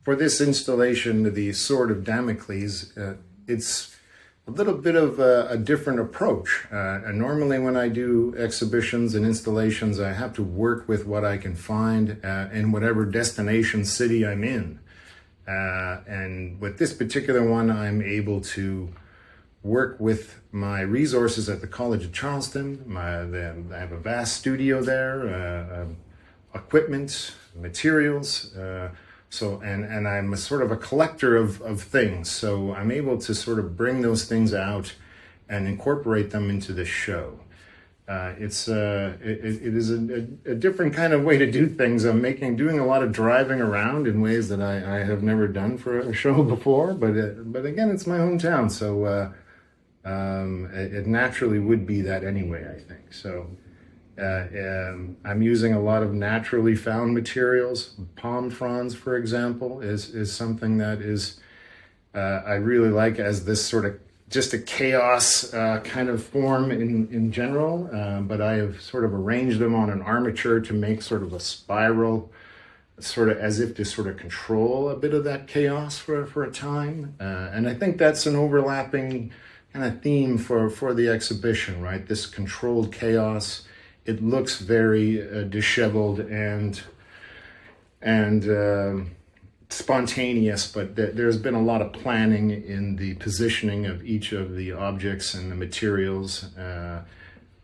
For this installation, the Sword of Damocles, it's a little bit of a different approach. And normally when I do exhibitions and installations, I have to work with what I can find in whatever destination city I'm in. And with this particular one, I'm able to work with my resources at the College of Charleston. I have a vast studio there, equipment, materials, and I'm a sort of a collector of things. So I'm able to sort of bring those things out and incorporate them into this show. It is a different kind of way to do things. I'm doing a lot of driving around in ways that I have never done for a show before. But again, it's my hometown, so it naturally would be that anyway, I think. So I'm using a lot of naturally found materials. Palm fronds, for example, is something that is I really like as this sort of just a chaos kind of form in general, but I have sort of arranged them on an armature to make sort of a spiral, sort of as if to sort of control a bit of that chaos for a time. And I think that's an overlapping kind of theme for the exhibition, right? This controlled chaos. It looks very disheveled and spontaneous, but there's been a lot of planning in the positioning of each of the objects and the materials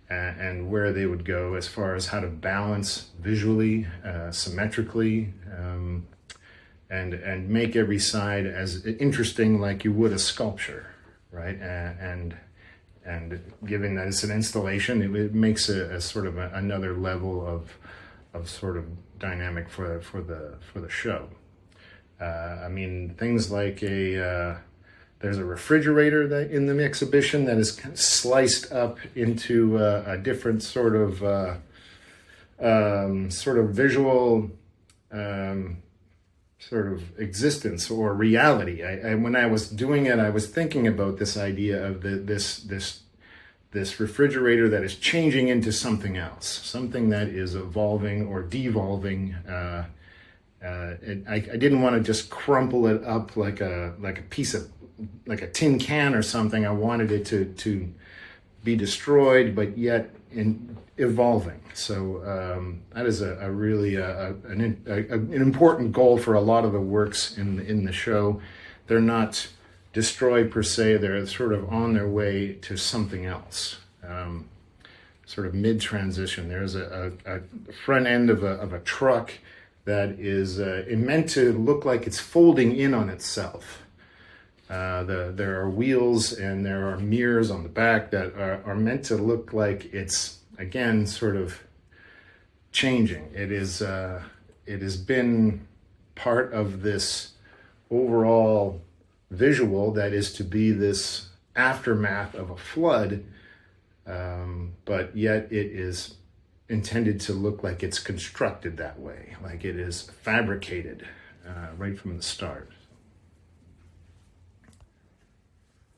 and where they would go as far as how to balance visually, symmetrically, and make every side as interesting like you would a sculpture, right? And given that it's an installation, it makes a sort of another level of sort of dynamic for the show. I mean, things like there's a refrigerator in the exhibition that is kind of sliced up into a different sort of visual sort of existence or reality. When I was doing it, I was thinking about this idea of this refrigerator that is changing into something else, something that is evolving or devolving. I didn't want to just crumple it up like a piece of like a tin can or something. I wanted it to be destroyed, but yet evolving. So that is a really an important goal for a lot of the works in the show. They're not destroyed per se. They're sort of on their way to something else. Sort of mid-transition. There's a front end of a truck that is meant to look like it's folding in on itself. There are wheels and there are mirrors on the back that are meant to look like it's, again, sort of changing. It has been part of this overall visual that is to be this aftermath of a flood, but yet it is intended to look like it's constructed that way, like it is fabricated right from the start.